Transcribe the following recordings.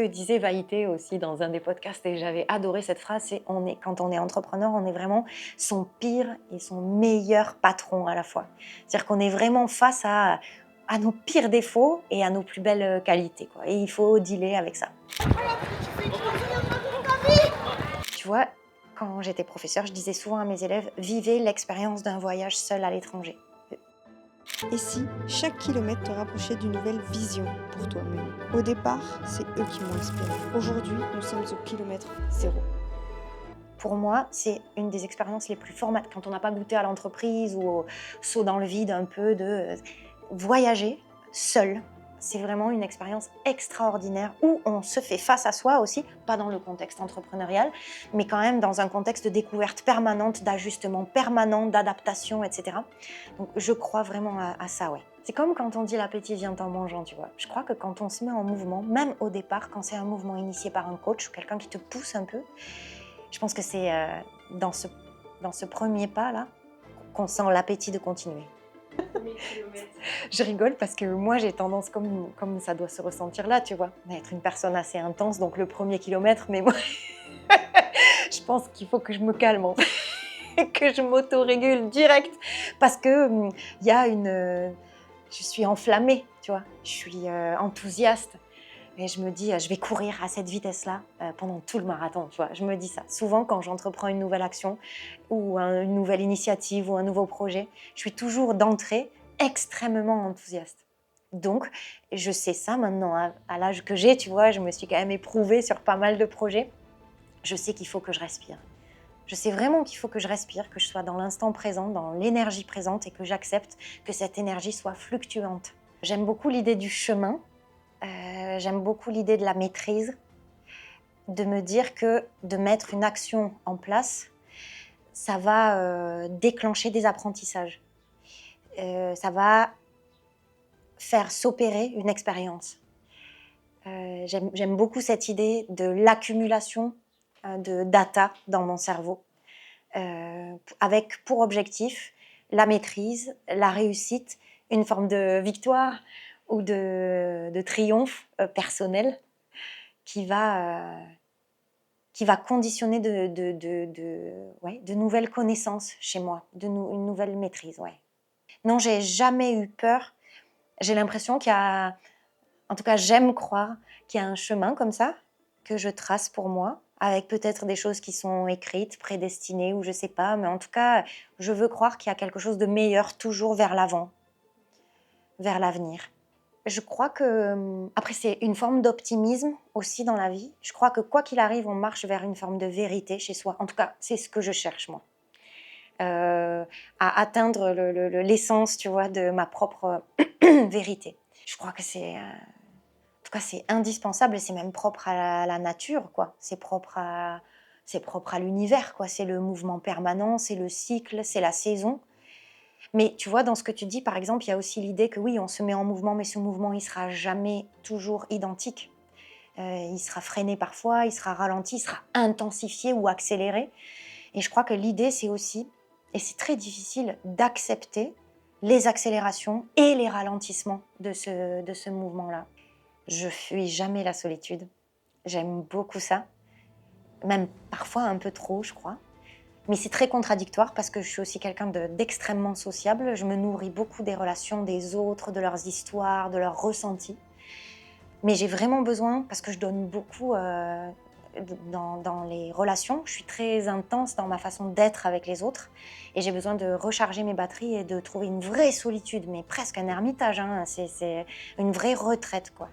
Que disait Vaïté aussi dans un des podcasts et j'avais adoré cette phrase, c'est quand on est entrepreneur, on est vraiment son pire et son meilleur patron à la fois. C'est-à-dire qu'on est vraiment face à nos pires défauts et à nos plus belles qualités, quoi. Et il faut dealer avec ça. Tu vois, quand j'étais professeure, je disais souvent à mes élèves, vivez l'expérience d'un voyage seul à l'étranger. Et si chaque kilomètre te rapprochait d'une nouvelle vision pour toi-même? Au départ, c'est eux qui m'ont inspiré. Aujourd'hui, nous sommes au kilomètre zéro. Pour moi, c'est une des expériences les plus formatrices. Quand on n'a pas goûté à l'entreprise ou au saut dans le vide un peu de voyager seul, c'est vraiment une expérience extraordinaire où on se fait face à soi aussi, pas dans le contexte entrepreneurial, mais quand même dans un contexte de découverte permanente, d'ajustement permanent, d'adaptation, etc. Donc je crois vraiment à ça, ouais. C'est comme quand on dit l'appétit vient en mangeant, tu vois. Je crois que quand on se met en mouvement, même au départ, quand c'est un mouvement initié par un coach ou quelqu'un qui te pousse un peu, je pense que c'est dans ce premier pas-là qu'on sent l'appétit de continuer. Je rigole parce que moi, j'ai tendance, comme ça doit se ressentir là, tu vois, à être une personne assez intense, donc le premier kilomètre, mais moi, je pense qu'il faut que je me calme, en fait, que je m'autorégule direct, parce que il y a je suis enflammée, tu vois, je suis enthousiaste. Et je me dis, je vais courir à cette vitesse-là pendant tout le marathon, tu vois. Je me dis ça. Souvent, quand j'entreprends une nouvelle action ou une nouvelle initiative ou un nouveau projet, je suis toujours d'entrée extrêmement enthousiaste. Donc, je sais ça maintenant à l'âge que j'ai, tu vois. Je me suis quand même éprouvée sur pas mal de projets. Je sais qu'il faut que je respire. Je sais vraiment qu'il faut que je respire, que je sois dans l'instant présent, dans l'énergie présente et que j'accepte que cette énergie soit fluctuante. J'aime beaucoup l'idée du chemin. J'aime beaucoup l'idée de la maîtrise, de me dire que de mettre une action en place, ça va déclencher des apprentissages. Ça va faire s'opérer une expérience. J'aime beaucoup cette idée de l'accumulation de data dans mon cerveau, avec pour objectif la maîtrise, la réussite, une forme de victoire ou de triomphe personnel qui va conditionner de nouvelles connaissances chez moi, une nouvelle maîtrise. Ouais. Non, j'ai jamais eu peur. J'ai l'impression qu'il y a, en tout cas, j'aime croire qu'il y a un chemin comme ça que je trace pour moi, avec peut-être des choses qui sont écrites, prédestinées ou je sais pas, mais en tout cas, je veux croire qu'il y a quelque chose de meilleur toujours vers l'avant, vers l'avenir. Je crois que, après c'est une forme d'optimisme aussi dans la vie. Je crois que quoi qu'il arrive, on marche vers une forme de vérité chez soi. En tout cas, c'est ce que je cherche moi. À atteindre l'essence, tu vois, de ma propre vérité. Je crois que en tout cas, c'est indispensable et c'est même propre à la nature, quoi. C'est propre à l'univers, quoi. C'est le mouvement permanent, c'est le cycle, c'est la saison. Mais tu vois, dans ce que tu dis, par exemple, il y a aussi l'idée que oui, on se met en mouvement, mais ce mouvement, il sera jamais toujours identique. Il sera freiné parfois, il sera ralenti, il sera intensifié ou accéléré. Et je crois que l'idée, c'est aussi, et c'est très difficile, d'accepter les accélérations et les ralentissements de ce mouvement-là. Je fuis jamais la solitude. J'aime beaucoup ça. Même parfois un peu trop, je crois. Mais c'est très contradictoire parce que je suis aussi quelqu'un d'extrêmement sociable. Je me nourris beaucoup des relations des autres, de leurs histoires, de leurs ressentis. Mais j'ai vraiment besoin, parce que je donne beaucoup dans les relations, je suis très intense dans ma façon d'être avec les autres. Et j'ai besoin de recharger mes batteries et de trouver une vraie solitude, mais presque un ermitage. Hein. C'est une vraie retraite, quoi.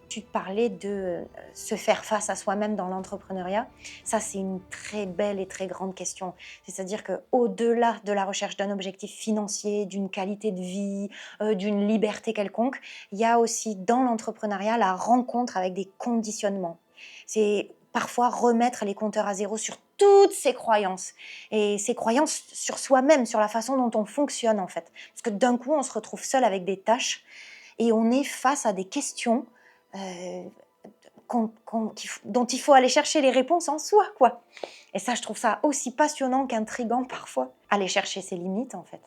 Tu parlais de se faire face à soi-même dans l'entrepreneuriat. Ça, c'est une très belle et très grande question. C'est-à-dire qu'au-delà de la recherche d'un objectif financier, d'une qualité de vie, d'une liberté quelconque, il y a aussi dans l'entrepreneuriat la rencontre avec des conditionnements. C'est parfois remettre les compteurs à zéro sur toutes ces croyances. Et ces croyances sur soi-même, sur la façon dont on fonctionne en fait. Parce que d'un coup, on se retrouve seul avec des tâches et on est face à des questions euh, dont il faut aller chercher les réponses en soi, quoi. Et ça, je trouve ça aussi passionnant qu'intriguant parfois. Aller chercher ses limites, en fait.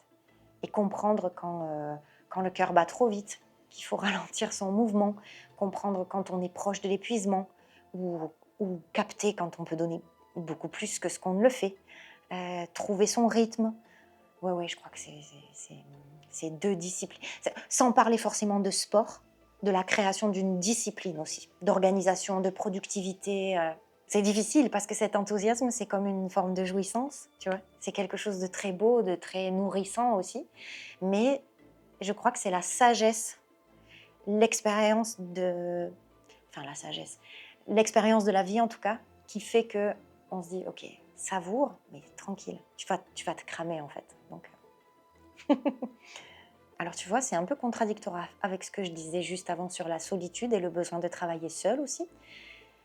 Et comprendre quand le cœur bat trop vite. qu'il faut ralentir son mouvement, comprendre quand on est proche de l'épuisement ou capter quand on peut donner beaucoup plus que ce qu'on ne le fait, trouver son rythme. Ouais, je crois que c'est 2 disciplines. Sans parler forcément de sport, de la création d'une discipline aussi, d'organisation, de productivité. C'est difficile parce que cet enthousiasme, c'est comme une forme de jouissance, tu vois. C'est quelque chose de très beau, de très nourrissant aussi. Mais je crois que c'est la sagesse, l'expérience de... Enfin, la sagesse. L'expérience de la vie, en tout cas, qui fait que on se dit, OK, savoure, mais tranquille. Tu vas te cramer, en fait. Donc... Alors tu vois, c'est un peu contradictoire avec ce que je disais juste avant sur la solitude et le besoin de travailler seul aussi.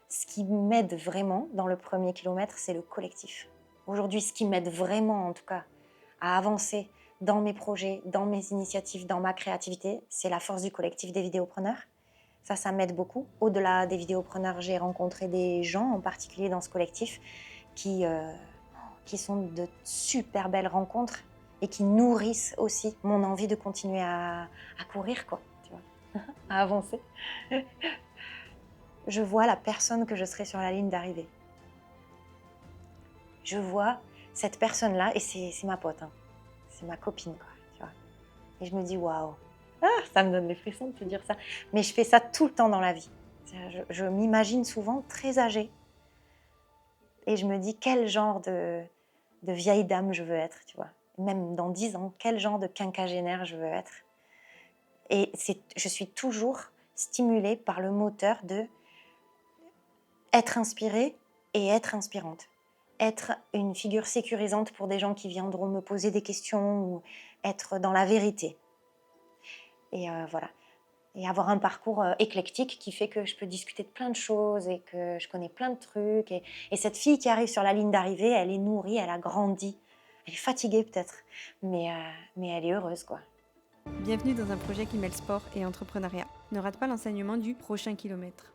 Ce qui m'aide vraiment dans le premier kilomètre, c'est le collectif. Aujourd'hui, ce qui m'aide vraiment, en tout cas, à avancer dans mes projets, dans mes initiatives, dans ma créativité, c'est la force du collectif des vidéopreneurs. Ça m'aide beaucoup. Au-delà des vidéopreneurs, j'ai rencontré des gens, en particulier dans ce collectif, qui sont de super belles rencontres et qui nourrissent aussi mon envie de continuer à courir, quoi, tu vois, à avancer. Je vois la personne que je serai sur la ligne d'arrivée. Je vois cette personne-là, et c'est ma pote, hein. C'est ma copine, quoi, tu vois. Et je me dis, waouh, ça me donne des frissons de te dire ça. Mais je fais ça tout le temps dans la vie. Je m'imagine souvent très âgée. Et je me dis, quel genre de vieille dame je veux être, tu vois. Même dans 10 ans, quel genre de quinquagénaire je veux être. Et je suis toujours stimulée par le moteur de être inspirée et être inspirante. Être une figure sécurisante pour des gens qui viendront me poser des questions ou être dans la vérité. Et voilà. Et avoir un parcours éclectique qui fait que je peux discuter de plein de choses et que je connais plein de trucs. Et cette fille qui arrive sur la ligne d'arrivée, elle est nourrie, elle a grandi. Elle est fatiguée peut-être, mais elle est heureuse, quoi. Bienvenue dans un projet qui mêle sport et entrepreneuriat. Ne rate pas l'enseignement du prochain kilomètre.